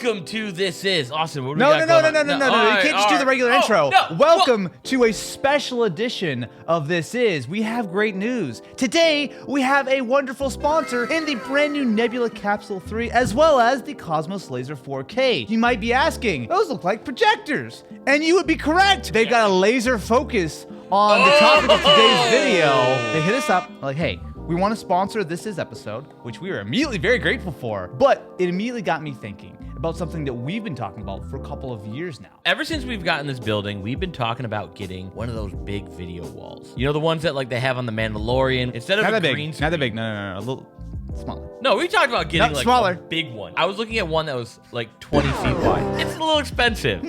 Welcome to This Is Austin. What do No. we got going on? You can't just do the regular intro. No. Welcome to a special edition of This Is. We have great news. Today, we have a wonderful sponsor in the brand new Nebula Capsule 3, as well as the Cosmos Laser 4K. You might be asking, those look like projectors. And you would be correct. They've got a laser focus on the topic of today's video. They hit us up like, hey, we want to sponsor This Is episode, which we were immediately very grateful for. But it immediately got me thinking about something that we've been talking about for a couple of years now. Ever since we've gotten this building, we've been talking about getting one of those big video walls. You know, the ones that like they have on The Mandalorian? Instead of Not a that green big. screen. Not that big. No. A little smaller. No, we talked about getting No, like smaller. a big one. I was looking at one that was like 20 feet wide. It's a little expensive.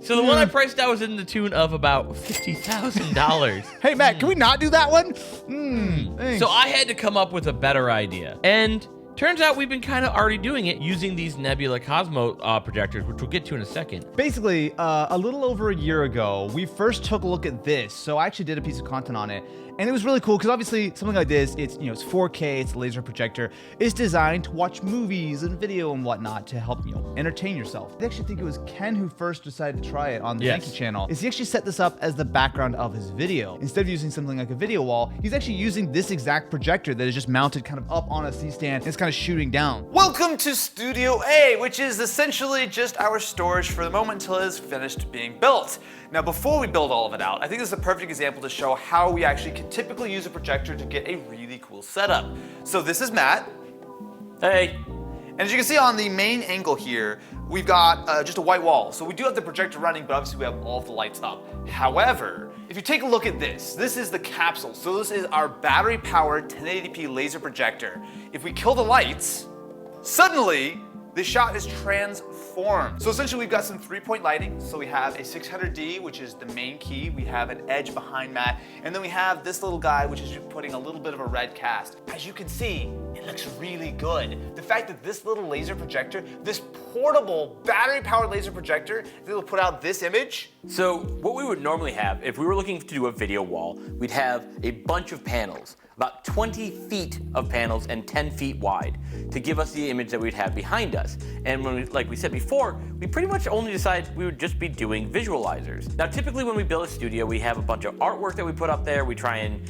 So the one I priced out was in the tune of about $50,000. Hey, Matt, can we not do that one? Thanks. So I had to come up with a better idea. And turns out we've been kind of already doing it using these Nebula Cosmo projectors, which we'll get to in a second. Basically, a little over a year ago, we first took a look at this. So I actually did a piece of content on it. And it was really cool because obviously something like this, it's 4K, it's a laser projector. It's designed to watch movies and video and whatnot to help, entertain yourself. I actually think it was Ken who first decided to try it on the Yankee channel. He actually set this up as the background of his video. Instead of using something like a video wall, he's actually using this exact projector that is just mounted kind of up on a C-stand and it's kind of shooting down. Welcome to Studio A, which is essentially just our storage for the moment until it is finished being built. Now, before we build all of it out, I think this is a perfect example to show how we actually can typically use a projector to get a really cool setup. So this is Matt. Hey. And as you can see on the main angle here, we've got just a white wall. So we do have the projector running, but obviously we have all of the lights up. However, if you take a look at this is the Capsule. So this is our battery-powered 1080p laser projector. If we kill the lights, suddenly the shot is transformed. So essentially we've got some 3-point lighting. So we have a 600D, which is the main key. We have an edge behind Matt. And then we have this little guy, which is putting a little bit of a red cast. As you can see, it looks really good. The fact that this little laser projector, this portable battery-powered laser projector, is able to put out this image. So what we would normally have, if we were looking to do a video wall, we'd have a bunch of panels, about 20 feet of panels and 10 feet wide to give us the image that we'd have behind us. And when like we said before, we pretty much only decided we would just be doing visualizers. Now, typically when we build a studio, we have a bunch of artwork that we put up there. We try and,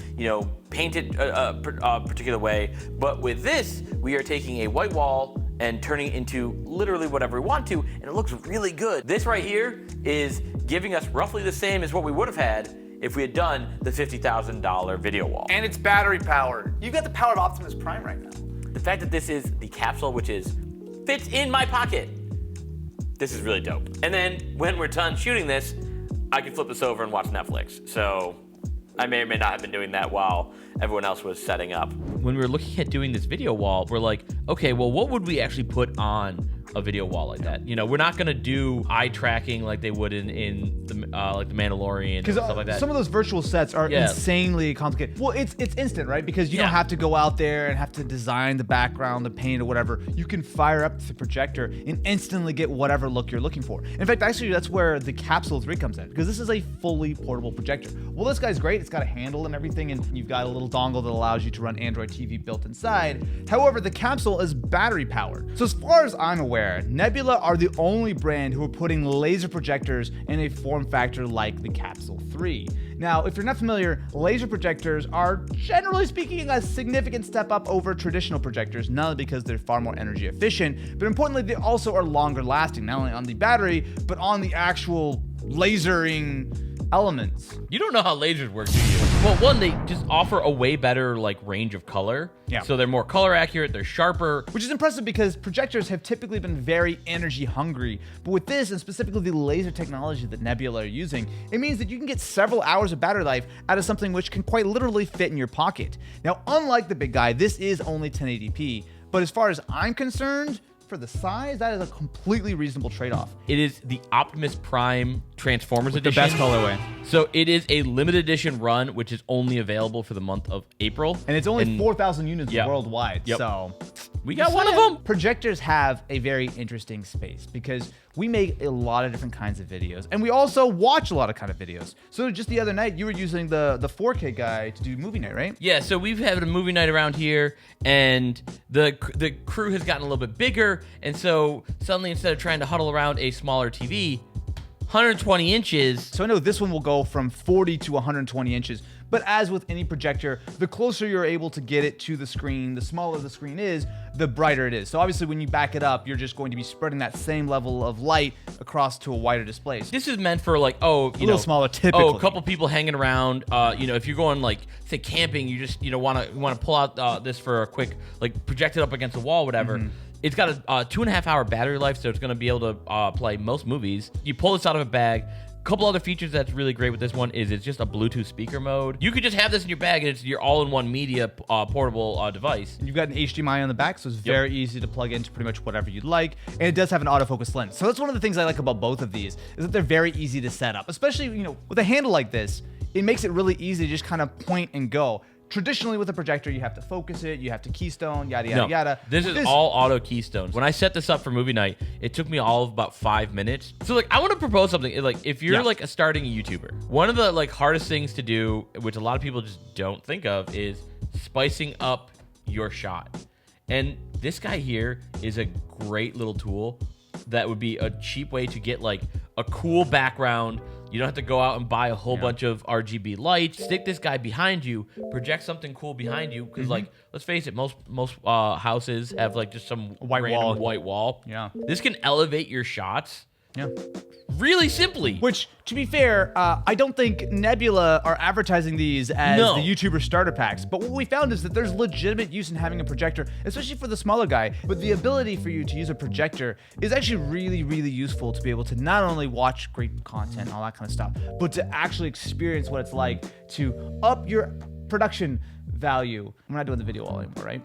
paint it a particular way. But with this, we are taking a white wall and turning it into literally whatever we want to, and it looks really good. This right here is giving us roughly the same as what we would have had if we had done the $50,000 video wall. And it's battery powered. You've got the power of Optimus Prime right now. The fact that this is the Capsule, which fits in my pocket, this is really dope. And then when we're done shooting this, I can flip this over and watch Netflix. So I may or may not have been doing that while everyone else was setting up. When we were looking at doing this video wall, we're like, okay, well, what would we actually put on a video wall like that? We're not gonna do eye tracking like they would in the like the Mandalorian and stuff like that. Some of those virtual sets are insanely complicated. Well, it's instant, right? Because you don't have to go out there and have to design the background, the paint, or whatever. You can fire up the projector and instantly get whatever look you're looking for. In fact, actually, that's where the Capsule 3 comes in, because this is a fully portable projector. Well, this guy's great. It's got a handle and everything, and you've got a little dongle that allows you to run Android TV built inside. However, the Capsule is battery powered. So as far as I'm aware, Nebula are the only brand who are putting laser projectors in a form factor like the Capsule 3. Now, if you're not familiar, laser projectors are, generally speaking, a significant step up over traditional projectors, not only because they're far more energy efficient, but importantly, they also are longer lasting, not only on the battery, but on the actual lasering elements. You don't know how lasers work, do you? Well, one, they just offer a way better range of color. Yeah. So they're more color accurate, they're sharper. Which is impressive because projectors have typically been very energy hungry. But with this, and specifically the laser technology that Nebula are using, it means that you can get several hours of battery life out of something which can quite literally fit in your pocket. Now, unlike the big guy, this is only 1080p. But as far as I'm concerned, for the size, that is a completely reasonable trade-off. It is the Optimus Prime Transformers Edition. The best colorway. So it is a limited edition run, which is only available for the month of April. And it's only 4,000 units worldwide. Yep. So We got one of them. Projectors have a very interesting space because we make a lot of different kinds of videos, and we also watch a lot of kind of videos. So just the other night, you were using the 4K guy to do movie night, right? Yeah, so we've had a movie night around here, and the crew has gotten a little bit bigger, and so suddenly instead of trying to huddle around a smaller TV, 120 inches. So I know this one will go from 40 to 120 inches, but as with any projector, the closer you're able to get it to the screen, the smaller the screen is, the brighter it is. So obviously when you back it up, you're just going to be spreading that same level of light across to a wider display. This is meant for like, a little smaller typically. Oh, a couple people hanging around. If you're going like, say camping, you just, want to pull out this for a quick, like project it up against a wall, whatever. Mm-hmm. It's got a 2.5 hour battery life, so it's going to be able to play most movies. You pull this out of a bag. A couple other features that's really great with this one is it's just a Bluetooth speaker mode. You could just have this in your bag, and it's your all-in-one media portable device. And you've got an HDMI on the back, so it's very easy to plug into pretty much whatever you'd like. And it does have an autofocus lens. So that's one of the things I like about both of these, is that they're very easy to set up. Especially, with a handle like this, it makes it really easy to just kind of point and go. Traditionally, with a projector, you have to focus it, you have to keystone, yada, yada, yada. This is all auto keystones. When I set this up for movie night, it took me all of about 5 minutes. So, I want to propose something. If you're, starting a YouTuber, one of the, hardest things to do, which a lot of people just don't think of, is spicing up your shot. And this guy here is a great little tool that would be a cheap way to get, a cool background. You don't have to go out and buy a whole bunch of RGB lights. Stick this guy behind you. Project something cool behind you. Because, let's face it, most houses have, just some random white wall. Yeah. This can elevate your shots. Yeah. Really simply. Which, to be fair, I don't think Nebula are advertising these as the YouTuber starter packs. But what we found is that there's legitimate use in having a projector, especially for the smaller guy. But the ability for you to use a projector is actually really, really useful to be able to not only watch great content and all that kind of stuff, but to actually experience what it's like to up your production value. We're not doing the video wall anymore, right?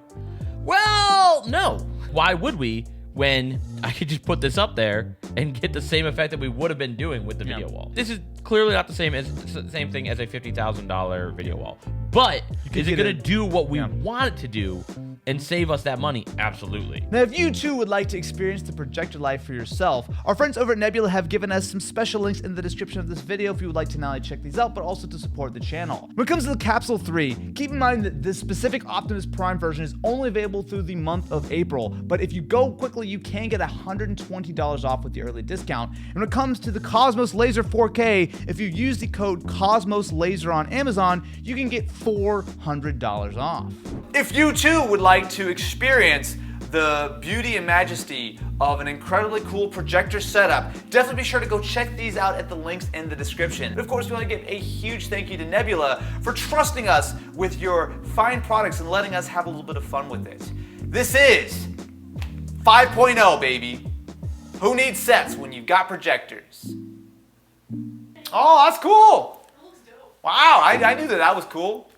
Well, no. Why would we? When I could just put this up there and get the same effect that we would have been doing with the video wall. This is clearly not the same thing as a $50,000 video wall. But is it going to do what we want it to do and save us that money? Absolutely. Now, if you too would like to experience the projector life for yourself, our friends over at Nebula have given us some special links in the description of this video if you would like to not only check these out, but also to support the channel. When it comes to the Capsule 3, keep in mind that this specific Optimus Prime version is only available through the month of April, but if you go quickly, you can get $120 off with the early discount. And when it comes to the Cosmos Laser 4K, if you use the code Cosmos Laser on Amazon, you can get $400 off. If you too would like to experience the beauty and majesty of an incredibly cool projector setup, definitely be sure to go check these out at the links in the description. And of course, we want to give a huge thank you to Nebula for trusting us with your fine products and letting us have a little bit of fun with it. This is 5.0, baby. Who needs sets when you've got projectors? Oh, that's cool. Wow, I knew that was cool.